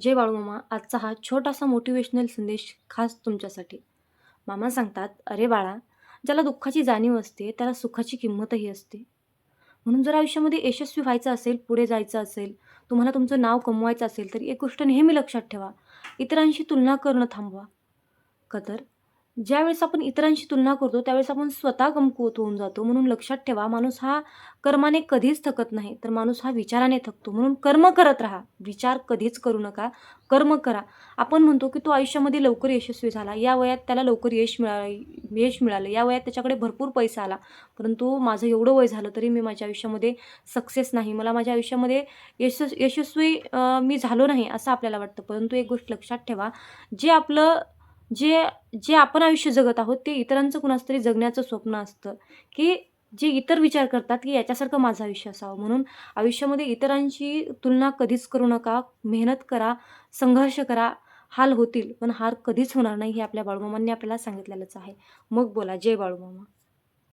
जय बाळूमामा. आजचा हा छोटासा मोटिवेशनल संदेश खास तुमच्यासाठी. मामा सांगतात, "अरे बाळा, ज्याला दुःखाची जाणीव असते, त्याला सुखाची किंमतही असते." म्हणून जर आयुष्यामध्ये यशस्वी व्हायचं असेल, पुढे जायचं असेल, तुम्हाला तुमचं नाव कमवायचं असेल, तर एक गोष्ट नेहमी लक्षात ठेवा, इतरांशी तुलना करणं थांबवा. का तर ज्यावेळेस आपण इतरांशी तुलना करतो, त्यावेळेस आपण स्वतः कमकुवत होऊन जातो. म्हणून लक्षात ठेवा, माणूस हा कर्माने कधीच थकत नाही, तर माणूस हा विचाराने थकतो. म्हणून कर्म करत राहा. विचार कधीच करू नका. कर्म करा. आपण म्हणतो, की तो आयुष्यामध्ये लवकर यशस्वी झाला. या वयात त्याला लवकर यश मिळालं. या वयात त्याच्याकडे भरपूर पैसा आला. परंतु माझं एवढं वय झालं, तरी मी माझ्या आयुष्यामध्ये सक्सेस नाही. मला माझ्या आयुष्यामध्ये यशस्वी मी झालो नाही, असं आपल्याला वाटतं. परंतु एक गोष्ट लक्षात ठेवा, जे आपलं जे जे आपण आयुष्य जगत आहोत, ते इतरांचं कुणाचं तरी जगण्याचं स्वप्न असतं, की जे इतर विचार करतात, की याच्यासारखं माझं आयुष्य असावं. म्हणून आयुष्यामध्ये इतरांशी तुलना कधीच करू नका. मेहनत करा, संघर्ष करा. हाल होतील, पण हार कधीच होणार नाही, हे आपल्या बाळूमामांनी आपल्याला सांगितलेलंच आहे. मग बोला. जय बाळूमामा.